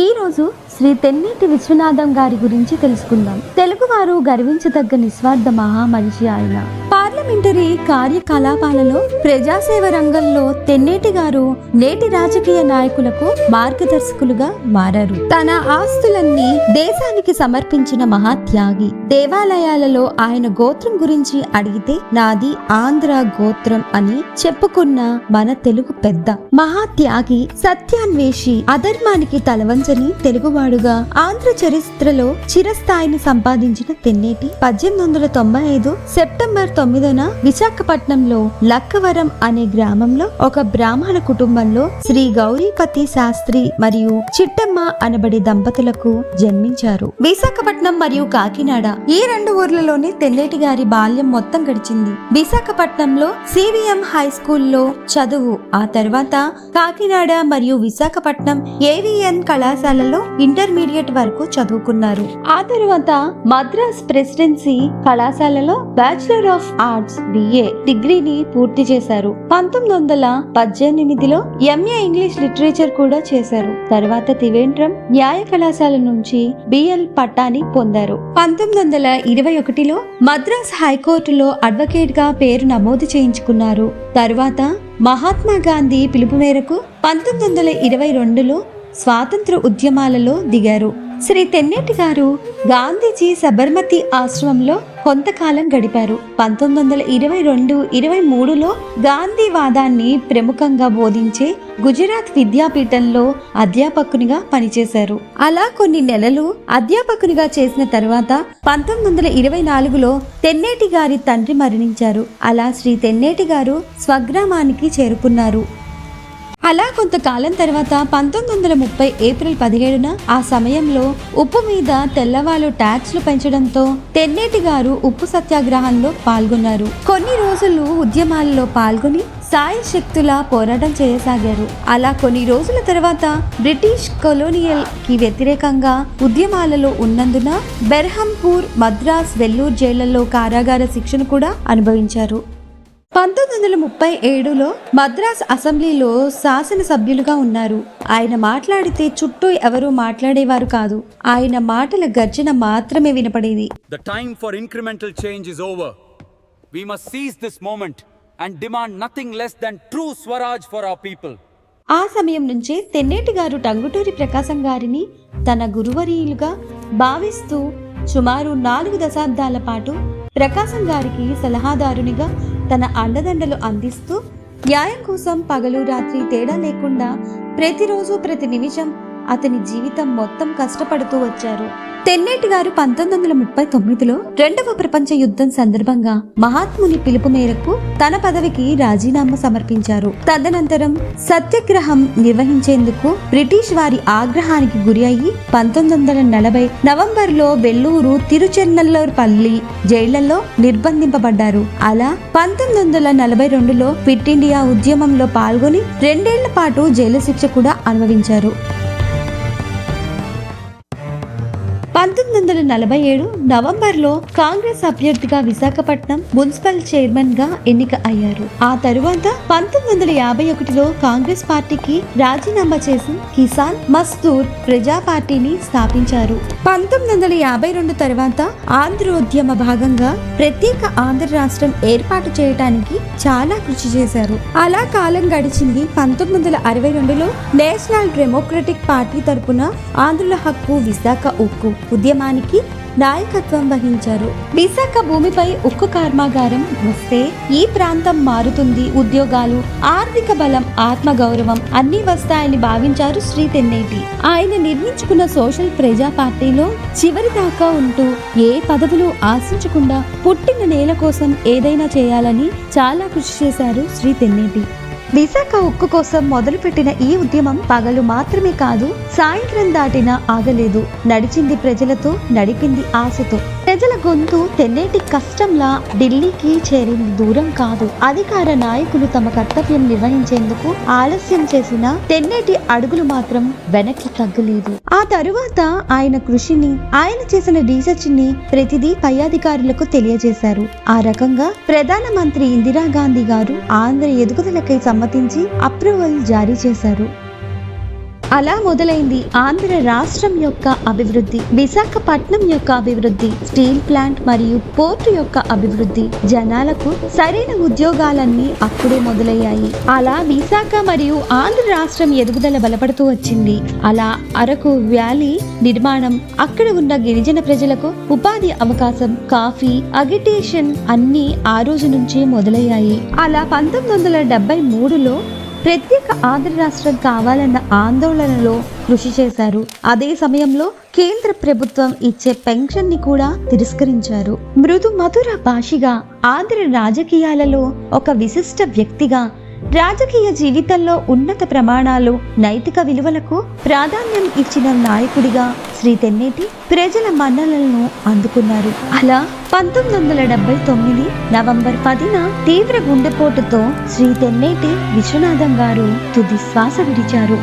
ఈ రోజు శ్రీ తెన్నేటి విశ్వనాథం గారి గురించి తెలుసుకుందాం. తెలుగువారు గర్వించదగ్గ నిస్వార్థ మహామనిషి ఆయన. పార్లమెంటరీ కార్యకలాపాలలో ప్రజాసేవ రంగంలో తెన్నేటి గారు నేటి రాజకీయ నాయకులకు మార్గదర్శకులుగా మారారు. తన ఆస్తులన్నీ దేశానికి సమర్పించిన మహాత్యాగి. దేవాలయాలలో ఆయన గోత్రం గురించి అడిగితే నాది ఆంధ్ర గోత్రం అని చెప్పుకున్న మన తెలుగు పెద్ద మహాత్యాగి, సత్యాన్వేషి, అధర్మానికి తలవంచని తెలుగువాడుగా ఆంధ్ర చరిత్రలో చిరస్థాయిని సంపాదించిన తెన్నేటి 1895 సెప్టెంబర్ 9న విశాఖపట్నంలో లక్కవరం అనే గ్రామంలో ఒక బ్రాహ్మణ కుటుంబంలో శ్రీ గౌరీపతి శాస్త్రి మరియు చిట్టమ్మ అనబడే దంపతులకు జన్మించారు. విశాఖపట్నం మరియు కాకినాడ ఈ రెండు ఊర్లలోనే తెన్నేటి గారి బాల్యం మొత్తం గడిచింది. విశాఖపట్నంలో సివిఎం హై స్కూల్లో చదువు, ఆ తర్వాత కాకినాడ మరియు విశాఖపట్నం ఏవిఎన్ కళాశాలలో ఇంటర్మీడియట్ వరకు చదువుకున్నారు. ఆ తరువాత మద్రాస్ ప్రెసిడెన్సీ కళాశాలలో బ్యాచిలర్ ఆఫ్ ఆర్ట్స్ బిఏ డిగ్రీని పూర్తి చేశారు. 1918లో ఎంఏ ఇంగ్లీష్ లిటరేచర్ కూడా చేశారు. తర్వాత త్రివేంద్రం న్యాయ కళాశాల నుంచి బిఎల్ పట్టాని పొందారు. 1921లో మద్రాస్ హైకోర్టులో అడ్వకేట్ గా పేరు నమోదు చేయించుకున్నారు. తరువాత మహాత్మా గాంధీ పిలుపు మేరకు 1922లో స్వాతంత్ర ఉద్యమాలలో దిగారు. శ్రీ తెన్నేటి గారు గాంధీజీ సబర్మతి ఆశ్రమంలో కొంతకాలం గడిపారు. 1922-23లో గాంధీవాదాన్ని ప్రముఖంగా బోధించే గుజరాత్ విద్యాపీఠంలో అధ్యాపకునిగా పనిచేశారు. అలా కొన్ని నెలలు అధ్యాపకునిగా చేసిన తర్వాత 1924లో తెన్నేటి గారి తండ్రి మరణించారు. అలా శ్రీ తెన్నేటి గారు స్వగ్రామానికి చేరుకున్నారు. అలా కొంతకాలం తర్వాత 1930 ఏప్రిల్ 17న ఆ సమయంలో ఉప్పు మీద తెల్లవాళ్ళు ట్యాక్స్లు పెంచడంతో తెన్నేటి గారు ఉప్పు సత్యాగ్రహంలో పాల్గొన్నారు. కొన్ని రోజులు ఉద్యమాలలో పాల్గొని సాయశక్తులా పోరాటం చేయసాగారు. అలా కొన్ని రోజుల తర్వాత బ్రిటిష్ కొలోనియల్ కి వ్యతిరేకంగా ఉద్యమాలలో ఉన్నందున బెర్హంపూర్, మద్రాస్, వెల్లూరు జైళ్లలో కారాగార శిక్షను కూడా అనుభవించారు. 1937లో మద్రాస్ అసెంబ్లీలో శాసనసభ్యులుగా ఉన్నారు. ఆయన మాట్లాడితే చుట్టూ ఎవరూ మాట్లాడేవారు కాదు. ఆయన మాటల గర్జన మాత్రమే వినపడేది. The time for incremental change is over. We must seize this moment and demand nothing less than true Swaraj for our people. ఆ సమయం నుంచే తెన్నేటి గారు టంగుటూరి ప్రకాశం గారిని తన గురువర్యులుగా భావిస్తూ సుమారు 4 దశాబ్దాల పాటు ప్రకాశం గారికి సలహాదారునిగా తన అండదండలు అందిస్తూ న్యాయం కోసం పగలు రాత్రి తేడా లేకుండా ప్రతిరోజు ప్రతి నిమిషం అతని జీవితం మొత్తం కష్టపడుతూ వచ్చారు. తెన్నేటి గారు 1939లో 2వ ప్రపంచ యుద్ధం సందర్భంగా మహాత్ముని పిలుపు మేరకు తన పదవికి రాజీనామా సమర్పించారు. తదనంతరం సత్యాగ్రహం నిర్వహించేందుకు బ్రిటిష్ వారి ఆగ్రహానికి గురి అయ్యి 1940 నవంబర్లో వెల్లూరు, తిరుచెన్నల్లూరుపల్లి జైళ్లలో నిర్బంధింపబడ్డారు. అలా 1942లో క్విట్ ఇండియా ఉద్యమంలో పాల్గొని 2 ఏళ్ల పాటు జైలు శిక్ష కూడా అనుభవించారు. 1947 నవంబర్లో కాంగ్రెస్ అభ్యర్థిగా విశాఖపట్నం మున్సిపల్ చైర్మన్ గా ఎన్నిక అయ్యారు. ఆ తరువాత 1951లో కాంగ్రెస్ పార్టీకి రాజీనామా చేసి కిసాన్ మజ్దూర్ ప్రజా పార్టీని స్థాపించారు. 1952 తర్వాత ఆంధ్రోద్యమ భాగంగా ప్రత్యేక ఆంధ్ర రాష్ట్రం ఏర్పాటు చేయడానికి చాలా కృషి చేశారు. అలా కాలం గడిచింది. 1962లో నేషనల్ డెమోక్రటిక్ పార్టీ తరపున ఆంధ్రుల హక్కు, విశాఖ ఉక్కు ఉద్యమానికి నాయకత్వం వహించారు. విశాఖ భూమిపై ఉక్కు కర్మాగారం వస్తే ఈ ప్రాంతం మారుతుంది, ఉద్యోగాలు, ఆర్థిక బలం, ఆత్మగౌరవం అన్ని వస్తాయని భావించారు శ్రీ తెన్నేటి. ఆయన నిర్మించుకున్న సోషల్ ప్రజా పార్టీలో చివరి దాకా ఉంటూ ఏ పదవులు ఆశించకుండా పుట్టిన నేల కోసం ఏదైనా చేయాలని చాలా కృషి చేశారు శ్రీ తెన్నేటి. విశాఖ ఉక్కు కోసం మొదలుపెట్టిన ఈ ఉద్యమం పగలు మాత్రమే కాదు, సాయంత్రం దాటినా ఆగలేదు. నడిచింది ప్రజలతో, నడిపింది ఆశతో. ప్రజల గొంతు తెన్నేటి కష్టంలా ఢిల్లీకి చేరింది దూరం కాదు. అధికార నాయకులు తమ కర్తవ్యం నిర్వహించేందుకు ఆలస్యం చేసిన తెన్నేటి అడుగులు మాత్రం వెనక్కి తగ్గలేదు. ఆ తరువాత ఆయన కృషిని, ఆయన చేసిన రీసెర్చ్ ని ప్రతిదీ పై అధికారులకు తెలియజేశారు. ఆ రకంగా ప్రధానమంత్రి ఇందిరాగాంధీ గారు ఆంధ్ర ఎదుగుదలకై సమ్మతించి అప్రూవల్ జారీ చేశారు. అలా మొదలైంది ఆంధ్ర రాష్ట్రం యొక్క అభివృద్ధి, విశాఖపట్నం యొక్క అభివృద్ధి, స్టీల్ ప్లాంట్ మరియు పోర్టు యొక్క అభివృద్ధి, జనాలకు సరైన ఉద్యోగాలన్నీ అప్పుడే మొదలయ్యాయి. అలా విశాఖ మరియు ఆంధ్ర రాష్ట్రం ఎదుగుదల బలపడుతూ వచ్చింది. అలా అరకు వ్యాలీ నిర్మాణం, అక్కడ ఉన్న గిరిజన ప్రజలకు ఉపాధి అవకాశం, కాఫీ, అగిటేషన్ అన్నీ ఆ రోజు నుంచి మొదలయ్యాయి. అలా 1973లో ప్రత్యేక ఆంధ్ర రాష్ట్రం కావాలన్న ఆందోళనలో కృషి చేశారు. అదే సమయంలో కేంద్ర ప్రభుత్వం ఇచ్చే పెన్షన్ ని కూడా తిరస్కరించారు. మృదు మధుర భాషిగా ఆంధ్ర రాజకీయాలలో ఒక విశిష్ట వ్యక్తిగా, రాజకీయ జీవితంలో ఉన్నత ప్రమాణాలు, నైతిక విలువలకు ప్రాధాన్యం ఇచ్చిన నాయకుడిగా శ్రీ తెన్నేటి ప్రజల మన్ననలను అందుకున్నారు. అలా 1979 నవంబర్ 10న తీవ్ర గుండెపోటుతో శ్రీ తెన్నేటి విశ్వనాథం గారు తుది శ్వాస విడిచారు.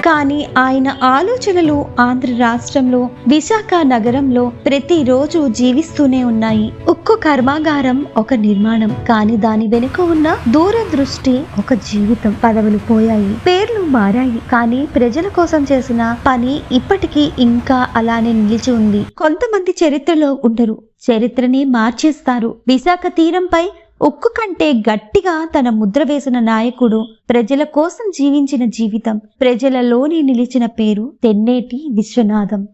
కానీ ఆయన ఆలోచనలు ఆంధ్ర రాష్ట్రంలో విశాఖ నగరంలో ప్రతిరోజు జీవిస్తూనే ఉన్నాయి. ఉక్కు కర్మాగారం ఒక నిర్మాణం, కానీ దాని వెనుక ఉన్న దూరదృష్టి ఒక జీవితం. పదవులు పోయాయి, పేర్లు మారాయి, కానీ ప్రజల కోసం చేసిన పని ఇప్పటికీ ఇంకా అలానే నిలిచి ఉంది. కొంతమంది చరిత్రలో ఉండరు, చరిత్రని మార్చేస్తారు. విశాఖ తీరంపై ఉక్కు కంటే గట్టిగా తన ముద్ర వేసిన నాయకుడు, ప్రజల కోసం జీవించిన జీవితం, ప్రజలలోని నిలిచిన పేరు తెన్నేటి విశ్వనాథం.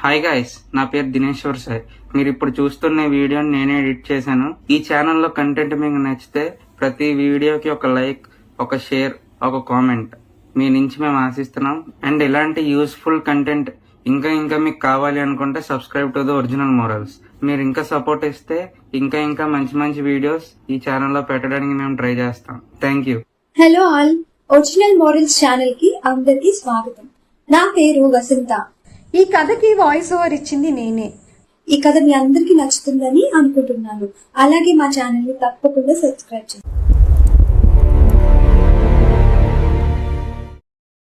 హాయ్ గైస్, నా పేరు దినేశ్వర్ సార్. మీరు ఇప్పుడు చూస్తున్న వీడియోని నేనే ఎడిట్ చేశాను. ఈ ఛానల్లో కంటెంట్ మీకు నచ్చితే ప్రతి వీడియోకి ఒక లైక్, ఒక షేర్, ఒక కామెంట్ మీ నుంచి మేము ఆశిస్తున్నాం. అండ్ ఇలాంటి యూస్ఫుల్ కంటెంట్ ఇంకా మీకు కావాలి అనుకుంటే subscribe to the original morals. మీరు ఇంకా సపోర్ట్ ఇస్తే ఇంకా మంచి వీడియోస్ ఈ ఛానల్లో పెట్టడానికి మేము ట్రై చేస్తాం. Thank you. Hello all, original morals channel కి అందరికీ స్వాగతం. నా పేరు వసంత. ఈ కథకి వాయిస్ ఓవర్ ఇచ్చింది నేనే. ఈ కథ మీ అందరికీ నచ్చుతుందని అనుకుంటున్నాను. అలాగే మా ఛానల్ ని తప్పకుండా సబ్స్క్రైబ్ చేయండి.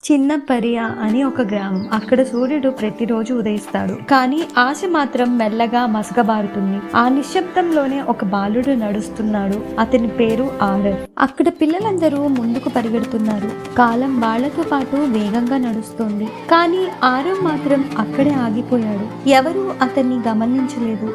చిన్న పరియ అని ఒక గ్రామం. అక్కడ సూర్యుడు ప్రతిరోజు ఉదయిస్తాడు, కానీ ఆశ మాత్రం మెల్లగా మసకబారుతుంది. ఆ నిశ్శబ్దంలోనే ఒక బాలుడు నడుస్తున్నాడు. అతని పేరు ఆరవ్. అక్కడ పిల్లలందరూ ముందుకు పరిగెడుతున్నారు. కాలం వాళ్లతో పాటు వేగంగా నడుస్తోంది, కానీ ఆరవ్ మాత్రం అక్కడే ఆగిపోయాడు. ఎవరూ అతన్ని గమనించలేదు.